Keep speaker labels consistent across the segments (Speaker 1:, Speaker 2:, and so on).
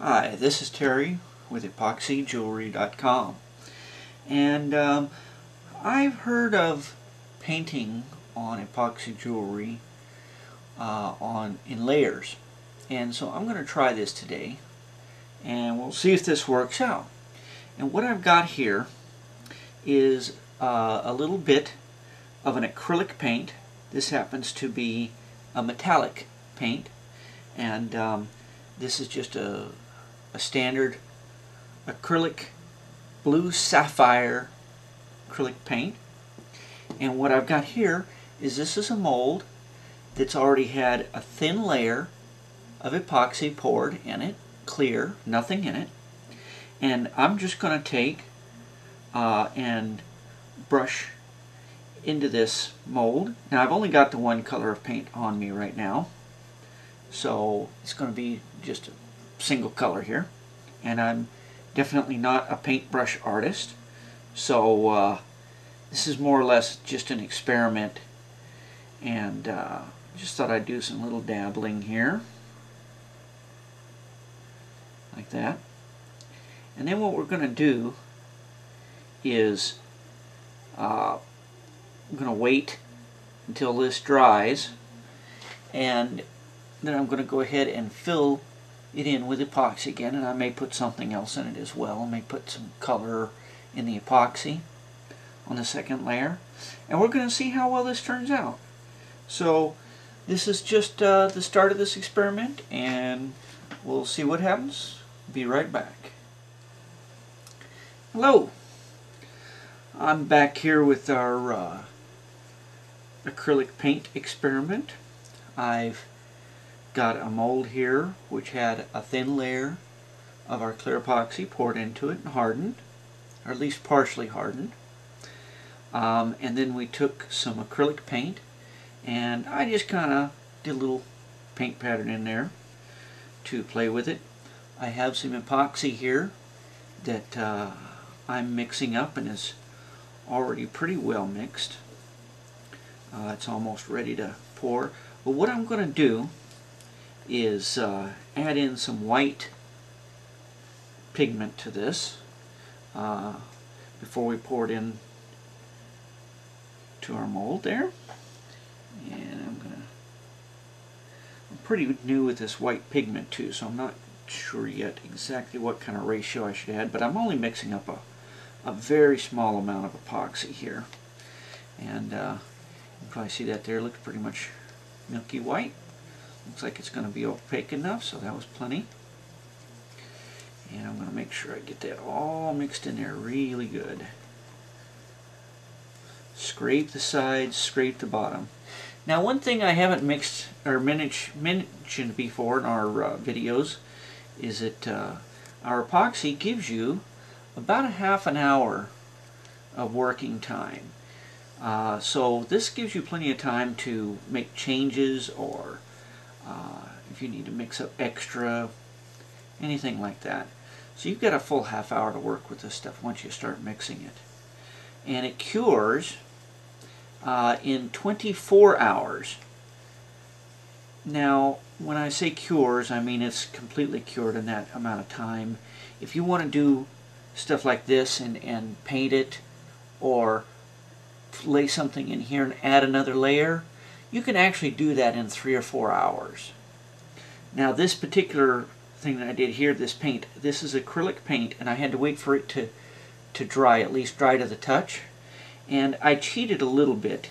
Speaker 1: Hi, this is Terry with EpoxyJewelry.com, and I've heard of painting on epoxy jewelry in layers, and so I'm going to try this today and we'll see if this works out. And what I've got here is a little bit of an acrylic paint. This happens to be a metallic paint, and this is just a standard acrylic blue sapphire acrylic paint. And what I've got here is this is a mold that's already had a thin layer of epoxy poured in it, clear, nothing in it. And I'm just going to take and brush into this mold. Now I've only got the one color of paint on me right now, so it's going to be just a single color here, and I'm definitely not a paintbrush artist, so this is more or less just an experiment, and just thought I'd do some little dabbling here like that. And then what we're going to do is I'm going to wait until this dries, and then I'm going to go ahead and fill it in with epoxy again, and I may put something else in it as well. I may put some color in the epoxy on the second layer, and we're going to see how well this turns out. So this is just the start of this experiment, and we'll see what happens. Be right back. Hello, I'm back here with our acrylic paint experiment. I've got a mold here which had a thin layer of our clear epoxy poured into it and hardened, or at least partially hardened. And then we took some acrylic paint, and I just kind of did a little paint pattern in there to play with it. I have some epoxy here that I'm mixing up and is already pretty well mixed. It's almost ready to pour. But what I'm going to do is add in some white pigment to this before we pour it in to our mold there. And I'm pretty new with this white pigment too, so I'm not sure yet exactly what kind of ratio I should add, but I'm only mixing up a very small amount of epoxy here. And you can probably see that there. It looks pretty much milky white. Looks like it's going to be opaque enough, so that was plenty. And I'm going to make sure I get that all mixed in there really good. Scrape the sides, scrape the bottom. Now, one thing I haven't mixed or mentioned before in our videos is that our epoxy gives you about a half an hour of working time. So this gives you plenty of time to make changes, or if you need to mix up extra, anything like that. So you've got a full half hour to work with this stuff once you start mixing it. And it cures in 24 hours. Now, when I say cures, I mean it's completely cured in that amount of time. If you want to do stuff like this and paint it, or lay something in here and add another layer, you can actually do that in 3 or 4 hours. Now, this particular thing that I did here, this paint, this is acrylic paint, and I had to wait for it to dry, at least dry to the touch. And I cheated a little bit.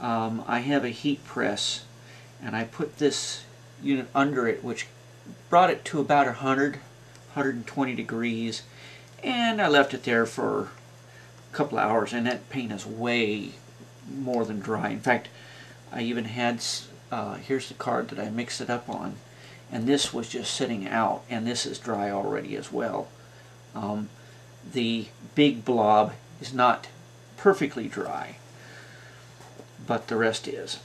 Speaker 1: I have a heat press, and I put this unit under it, which brought it to about 120 degrees, and I left it there for a couple of hours, and that paint is way more than dry. In fact, I even had, here's the card that I mixed it up on, and this was just sitting out, and this is dry already as well. The big blob is not perfectly dry, but the rest is.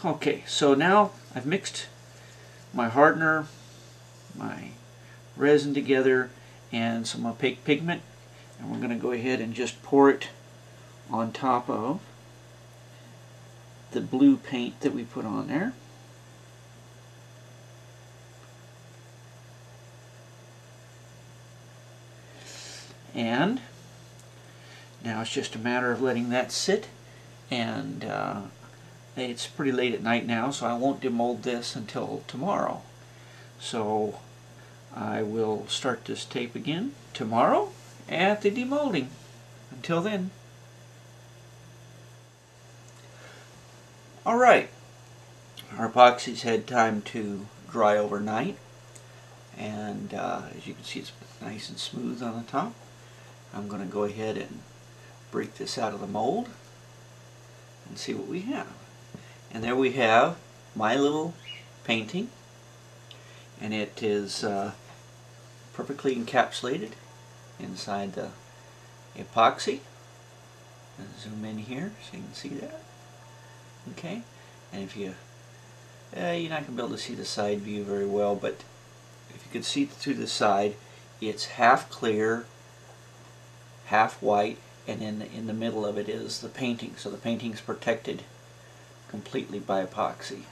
Speaker 1: Okay, so now I've mixed my hardener, my resin together, and some opaque pigment, and we're going to go ahead and just pour it on top of the blue paint that we put on there. And now it's just a matter of letting that sit, and it's pretty late at night now, so I won't demold this until tomorrow. So I will start this tape again tomorrow at the demolding. Until then. Alright, our epoxy's had time to dry overnight, and as you can see, it's nice and smooth on the top. I'm going to go ahead and break this out of the mold and see what we have. And there we have my little painting, and it is perfectly encapsulated inside the epoxy. I'll zoom in here so you can see that. Okay, and if you're not going to be able to see the side view very well, but if you could see through the side, it's half clear, half white, and in the middle of it is the painting. So the painting's protected completely by epoxy.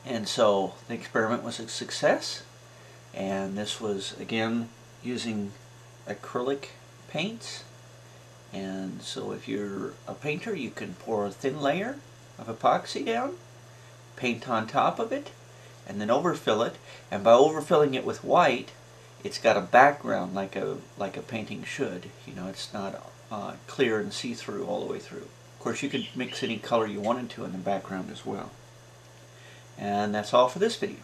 Speaker 1: And so the experiment was a success, and this was again using acrylic paints. And so if you're a painter, you can pour a thin layer of epoxy down, paint on top of it, and then overfill it. And by overfilling it with white, it's got a background like a painting should. You know, it's not clear and see-through all the way through. Of course, you could mix any color you wanted to in the background as well. And that's all for this video.